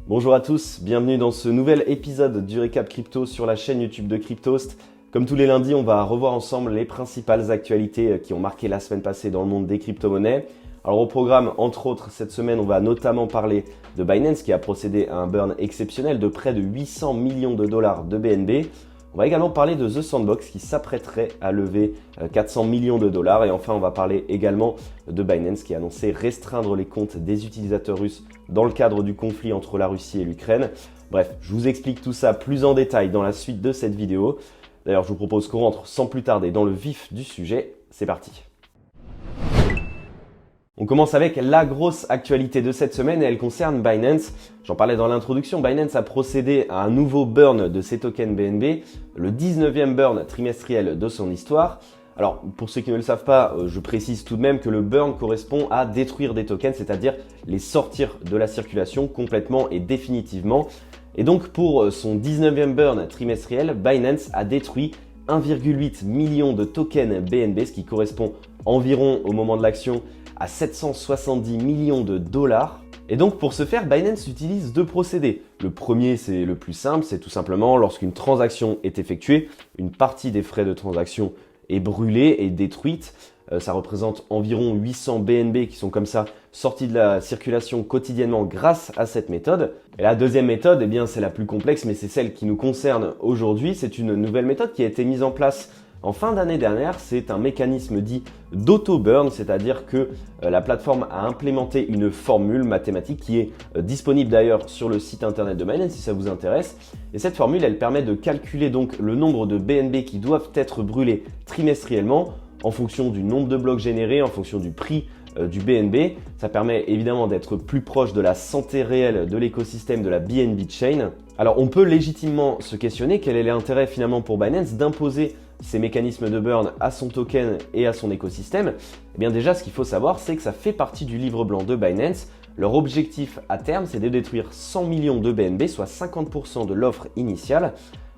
Bonjour à tous, bienvenue dans ce nouvel épisode du Récap Crypto sur la chaîne YouTube de Cryptost. Comme tous les lundis, on va revoir ensemble les principales actualités qui ont marqué la semaine passée dans le monde des crypto-monnaies. Alors au programme, entre autres, cette semaine, on va notamment parler de Binance qui a procédé à un burn exceptionnel de près de 800 millions de dollars de BNB. On va également parler de The Sandbox qui s'apprêterait à lever 400 millions de dollars. Et enfin, on va parler également de Binance qui a annoncé restreindre les comptes des utilisateurs russes dans le cadre du conflit entre la Russie et l'Ukraine. Bref, je vous explique tout ça plus en détail dans la suite de cette vidéo. D'ailleurs, je vous propose qu'on rentre sans plus tarder dans le vif du sujet. C'est parti. On commence avec la grosse actualité de cette semaine et elle concerne Binance. J'en parlais dans l'introduction, Binance a procédé à un nouveau burn de ses tokens BNB, le 19e burn trimestriel de son histoire. Alors, pour ceux qui ne le savent pas, je précise tout de même que le burn correspond à détruire des tokens, c'est-à-dire les sortir de la circulation complètement et définitivement. Et donc, pour son 19e burn trimestriel, Binance a détruit 1,8 million de tokens BNB, ce qui correspond environ au moment de l'action à 770 millions de dollars. Et donc pour ce faire, Binance utilise deux procédés. Le premier, c'est le plus simple, c'est tout simplement lorsqu'une transaction est effectuée, une partie des frais de transaction est brûlée et détruite. Ça représente environ 800 BNB qui sont comme ça sortis de la circulation quotidiennement grâce à cette méthode. Et la deuxième méthode, eh bien, c'est la plus complexe, mais c'est celle qui nous concerne aujourd'hui. C'est une nouvelle méthode qui a été mise en place en fin d'année dernière. C'est un mécanisme dit d'auto-burn, c'est-à-dire que la plateforme a implémenté une formule mathématique qui est disponible d'ailleurs sur le site internet de Binance si ça vous intéresse. Et cette formule, elle permet de calculer donc le nombre de BNB qui doivent être brûlés trimestriellement en fonction du nombre de blocs générés, en fonction du prix du BNB. Ça permet évidemment d'être plus proche de la santé réelle de l'écosystème de la BNB Chain. Alors on peut légitimement se questionner quel est l'intérêt finalement pour Binance d'imposer ces mécanismes de burn à son token et à son écosystème. Eh bien déjà, ce qu'il faut savoir, c'est que ça fait partie du livre blanc de Binance. Leur objectif à terme, c'est de détruire 100 millions de BNB, soit 50% de l'offre initiale.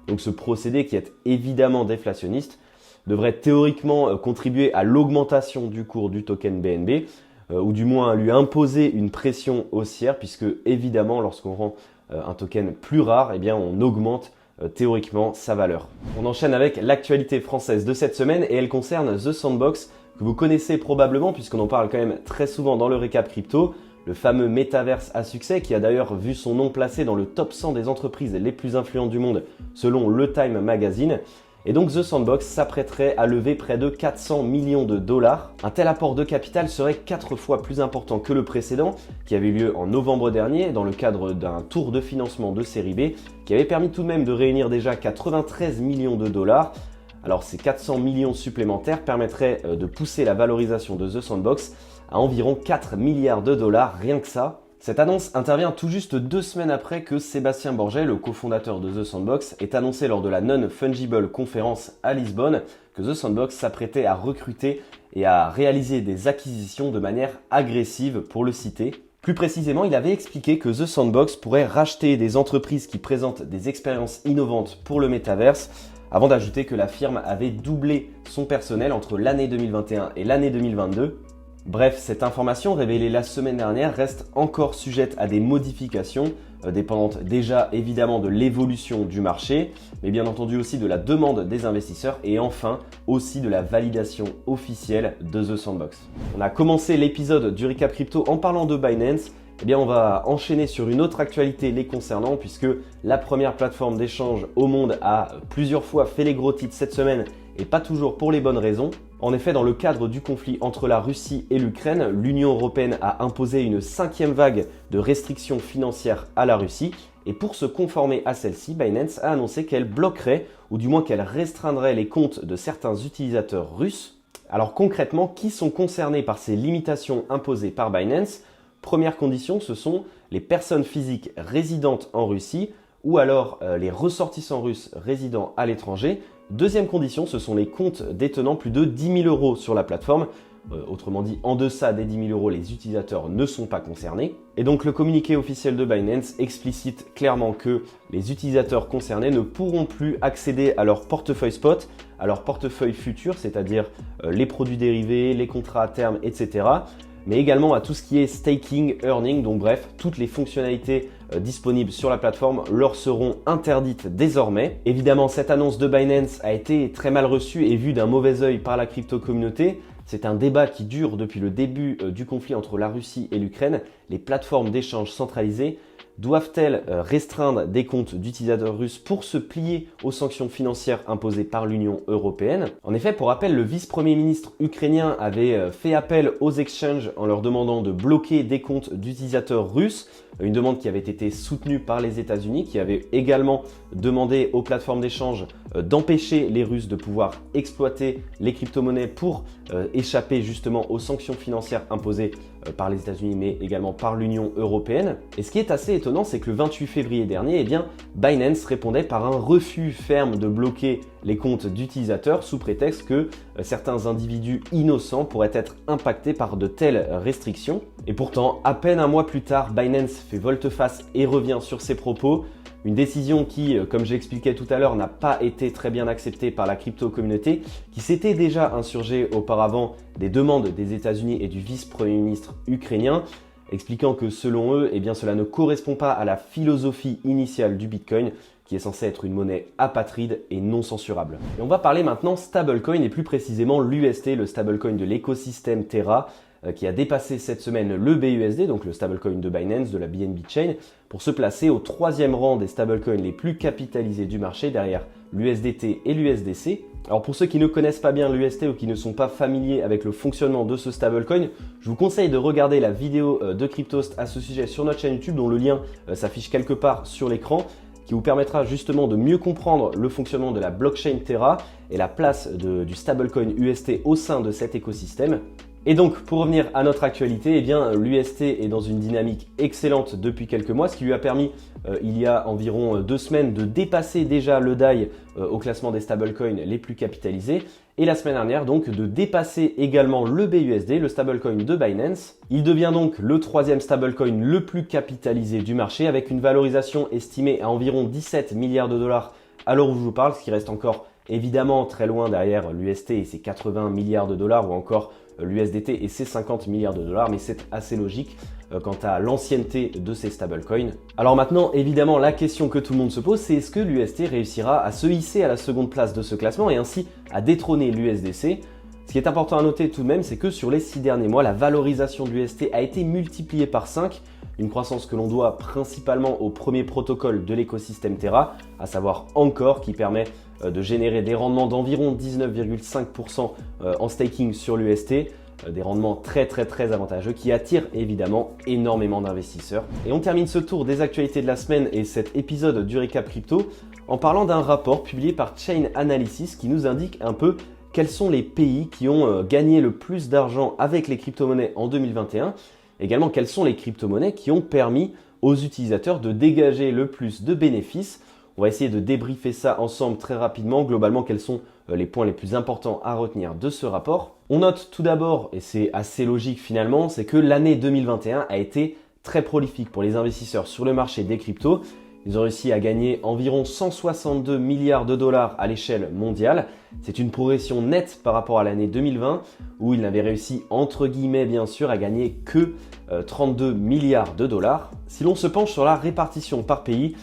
Donc ce procédé qui est évidemment déflationniste devrait théoriquement contribuer à l'augmentation du cours du token BNB, ou du moins à lui imposer une pression haussière, puisque évidemment, lorsqu'on rend un token plus rare, eh bien, on augmente théoriquement sa valeur. On enchaîne avec l'actualité française de cette semaine et elle concerne The Sandbox, que vous connaissez probablement puisqu'on en parle quand même très souvent dans le récap crypto, le fameux métaverse à succès qui a d'ailleurs vu son nom placé dans le top 100 des entreprises les plus influentes du monde selon le Time Magazine. Et donc The Sandbox s'apprêterait à lever près de 400 millions de dollars. Un tel apport de capital serait 4 fois plus important que le précédent qui avait eu lieu en novembre dernier dans le cadre d'un tour de financement de série B qui avait permis tout de même de réunir déjà 93 millions de dollars. Alors ces 400 millions supplémentaires permettraient de pousser la valorisation de The Sandbox à environ 4 milliards de dollars, rien que ça. Cette annonce intervient tout juste 2 semaines après que Sébastien Borget, le cofondateur de The Sandbox, ait annoncé lors de la Non-Fungible Conference à Lisbonne que The Sandbox s'apprêtait à recruter et à réaliser des acquisitions de manière agressive, pour le citer. Plus précisément, il avait expliqué que The Sandbox pourrait racheter des entreprises qui présentent des expériences innovantes pour le métaverse, avant d'ajouter que la firme avait doublé son personnel entre l'année 2021 et l'année 2022. Bref, cette information révélée la semaine dernière reste encore sujette à des modifications, dépendantes déjà évidemment de l'évolution du marché, mais bien entendu aussi de la demande des investisseurs et enfin aussi de la validation officielle de The Sandbox. On a commencé l'épisode du Récap Crypto en parlant de Binance. Eh bien, on va enchaîner sur une autre actualité les concernant puisque la première plateforme d'échange au monde a plusieurs fois fait les gros titres cette semaine et pas toujours pour les bonnes raisons. En effet, dans le cadre du conflit entre la Russie et l'Ukraine, l'Union européenne a imposé une 5e vague de restrictions financières à la Russie. Et pour se conformer à celle-ci, Binance a annoncé qu'elle bloquerait, ou du moins qu'elle restreindrait les comptes de certains utilisateurs russes. Alors concrètement, qui sont concernés par ces limitations imposées par Binance ? Première condition, ce sont les personnes physiques résidentes en Russie ou alors les ressortissants russes résidant à l'étranger. Deuxième condition, ce sont les comptes détenant plus de 10 000 euros sur la plateforme. Autrement dit, en deçà des 10 000 euros, les utilisateurs ne sont pas concernés. Et donc le communiqué officiel de Binance explicite clairement que les utilisateurs concernés ne pourront plus accéder à leur portefeuille spot, à leur portefeuille futur, c'est-à-dire les produits dérivés, les contrats à terme, etc. Mais également à tout ce qui est staking, earning, donc bref, toutes les fonctionnalités disponibles sur la plateforme leur seront interdites désormais. Évidemment, cette annonce de Binance a été très mal reçue et vue d'un mauvais œil par la crypto-communauté. C'est un débat qui dure depuis le début du conflit entre la Russie et l'Ukraine. Les plateformes d'échange centralisées doivent-elles restreindre des comptes d'utilisateurs russes pour se plier aux sanctions financières imposées par l'Union européenne? En effet, pour rappel, le vice-premier ministre ukrainien avait fait appel aux exchanges en leur demandant de bloquer des comptes d'utilisateurs russes, une demande qui avait été soutenue par les États-Unis, qui avait également demandé aux plateformes d'échange d'empêcher les Russes de pouvoir exploiter les crypto-monnaies pour échapper justement aux sanctions financières imposées par les États-Unis, mais également par l'Union européenne. Et ce qui est assez étonnant, c'est que le 28 février dernier, Binance répondait par un refus ferme de bloquer les comptes d'utilisateurs sous prétexte que certains individus innocents pourraient être impactés par de telles restrictions. Et pourtant, à peine un mois plus tard, Binance fait volte-face et revient sur ses propos. Une décision qui, comme j'expliquais tout à l'heure, n'a pas été très bien acceptée par la crypto-communauté, qui s'était déjà insurgée auparavant des demandes des États-Unis et du vice-premier ministre ukrainien, expliquant que selon eux, cela ne correspond pas à la philosophie initiale du Bitcoin, qui est censé être une monnaie apatride et non censurable. Et on va parler maintenant stablecoin et plus précisément l'UST, le stablecoin de l'écosystème Terra, qui a dépassé cette semaine le BUSD, donc le stablecoin de Binance, de la BNB Chain, pour se placer au 3e rang des stablecoins les plus capitalisés du marché, derrière l'USDT et l'USDC. Alors pour ceux qui ne connaissent pas bien l'UST ou qui ne sont pas familiers avec le fonctionnement de ce stablecoin, je vous conseille de regarder la vidéo de Cryptost à ce sujet sur notre chaîne YouTube, dont le lien s'affiche quelque part sur l'écran, qui vous permettra justement de mieux comprendre le fonctionnement de la blockchain Terra et la place du stablecoin UST au sein de cet écosystème. Et donc, pour revenir à notre actualité, l'UST est dans une dynamique excellente depuis quelques mois, ce qui lui a permis, il y a environ 2 semaines, de dépasser déjà le DAI au classement des stablecoins les plus capitalisés, et la semaine dernière, donc, de dépasser également le BUSD, le stablecoin de Binance. Il devient donc le 3e stablecoin le plus capitalisé du marché, avec une valorisation estimée à environ 17 milliards de dollars à l'heure où je vous parle, ce qui reste encore évidemment très loin derrière l'UST et ses 80 milliards de dollars, ou encore l'USDT et ses 50 milliards de dollars, mais c'est assez logique quant à l'ancienneté de ces stablecoins. Alors maintenant, évidemment, la question que tout le monde se pose, c'est est-ce que l'UST réussira à se hisser à la seconde place de ce classement et ainsi à détrôner l'USDC? Ce qui est important à noter tout de même, c'est que sur les 6 derniers mois, la valorisation de l'UST a été multipliée par 5, une croissance que l'on doit principalement au premier protocole de l'écosystème Terra, à savoir Anchor, qui permet de générer des rendements d'environ 19,5% en staking sur l'UST, des rendements très avantageux qui attirent évidemment énormément d'investisseurs. Et on termine ce tour des actualités de la semaine et cet épisode du Récap Crypto en parlant d'un rapport publié par Chain Analysis qui nous indique un peu quels sont les pays qui ont gagné le plus d'argent avec les crypto-monnaies en 2021, également quelles sont les crypto-monnaies qui ont permis aux utilisateurs de dégager le plus de bénéfices. On va essayer de débriefer ça ensemble très rapidement. Globalement, quels sont les points les plus importants à retenir de ce rapport? On note tout d'abord, et c'est assez logique finalement, c'est que l'année 2021 a été très prolifique pour les investisseurs sur le marché des cryptos. Ils ont réussi à gagner environ 162 milliards de dollars à l'échelle mondiale. C'est une progression nette par rapport à l'année 2020 où ils n'avaient réussi, entre guillemets bien sûr, à gagner que 32 milliards de dollars. Si l'on se penche sur la répartition par pays,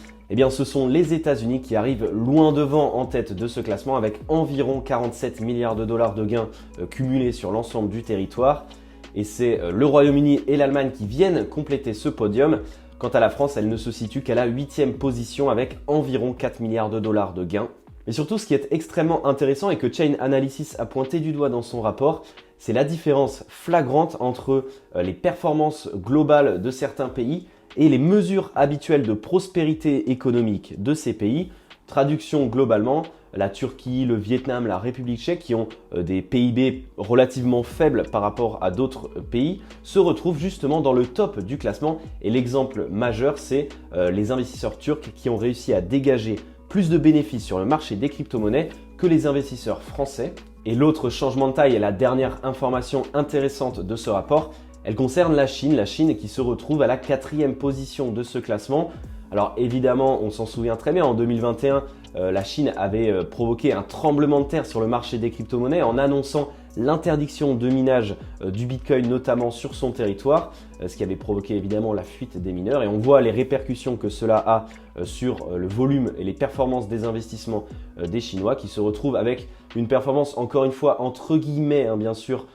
ce sont les États-Unis qui arrivent loin devant en tête de ce classement avec environ 47 milliards de dollars de gains cumulés sur l'ensemble du territoire. Et c'est le Royaume-Uni et l'Allemagne qui viennent compléter ce podium. Quant à la France, elle ne se situe qu'à la 8e position avec environ 4 milliards de dollars de gains. Mais surtout, ce qui est extrêmement intéressant et que Chain Analysis a pointé du doigt dans son rapport, c'est la différence flagrante entre les performances globales de certains pays et les mesures habituelles de prospérité économique de ces pays. Traduction globalement, la Turquie, le Vietnam, la République tchèque, qui ont des PIB relativement faibles par rapport à d'autres pays, se retrouvent justement dans le top du classement. Et l'exemple majeur, c'est les investisseurs turcs qui ont réussi à dégager plus de bénéfices sur le marché des crypto-monnaies que les investisseurs français. Et l'autre changement de taille et la dernière information intéressante de ce rapport, elle concerne la Chine qui se retrouve à la 4e position de ce classement. Alors évidemment, on s'en souvient très bien, en 2021, la Chine avait provoqué un tremblement de terre sur le marché des crypto-monnaies en annonçant l'interdiction de minage du Bitcoin, notamment sur son territoire, ce qui avait provoqué évidemment la fuite des mineurs. Et on voit les répercussions que cela a sur le volume et les performances des investissements des Chinois, qui se retrouvent avec une performance, encore une fois, entre guillemets, bien sûr,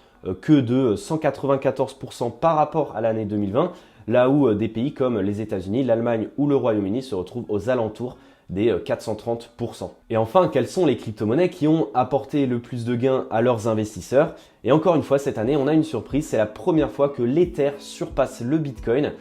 que de 194% par rapport à l'année 2020, là où des pays comme les États-Unis, l'Allemagne ou le Royaume-Uni se retrouvent aux alentours des 430%. Et enfin, quelles sont les crypto-monnaies qui ont apporté le plus de gains à leurs investisseurs? Et encore une fois, cette année, on a une surprise, c'est la première fois que l'Ether surpasse le Bitcoin.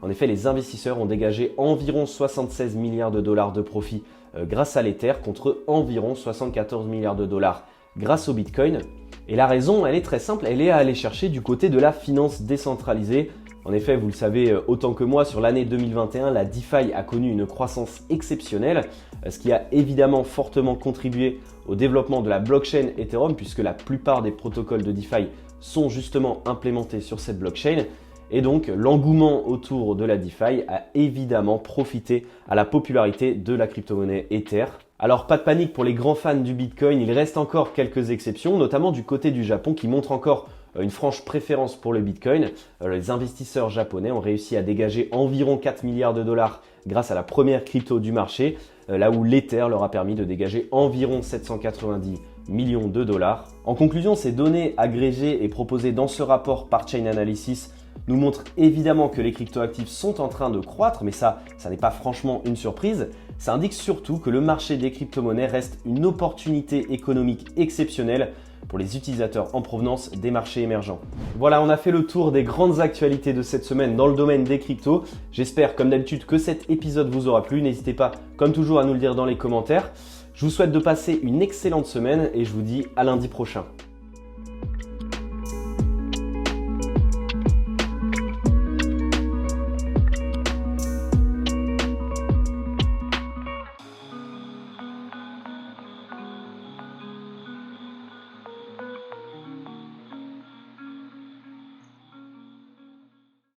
En effet, les investisseurs ont dégagé environ 76 milliards de dollars de profit grâce à l'Ether contre environ 74 milliards de dollars grâce au Bitcoin. Et la raison, elle est très simple, elle est à aller chercher du côté de la finance décentralisée. En effet, vous le savez autant que moi, sur l'année 2021, la DeFi a connu une croissance exceptionnelle, ce qui a évidemment fortement contribué au développement de la blockchain Ethereum, puisque la plupart des protocoles de DeFi sont justement implémentés sur cette blockchain. Et donc, l'engouement autour de la DeFi a évidemment profité à la popularité de la crypto-monnaie Ether. Alors, pas de panique pour les grands fans du Bitcoin, il reste encore quelques exceptions, notamment du côté du Japon qui montre encore une franche préférence pour le Bitcoin. Les investisseurs japonais ont réussi à dégager environ 4 milliards de dollars grâce à la première crypto du marché, là où l'Ether leur a permis de dégager environ 790 millions de dollars. En conclusion, ces données agrégées et proposées dans ce rapport par Chain Analysis nous montrent évidemment que les cryptoactifs sont en train de croître, mais ça n'est pas franchement une surprise. Ça indique surtout que le marché des crypto-monnaies reste une opportunité économique exceptionnelle pour les utilisateurs en provenance des marchés émergents. Voilà, on a fait le tour des grandes actualités de cette semaine dans le domaine des cryptos. J'espère comme d'habitude que cet épisode vous aura plu. N'hésitez pas comme toujours à nous le dire dans les commentaires. Je vous souhaite de passer une excellente semaine et je vous dis à lundi prochain.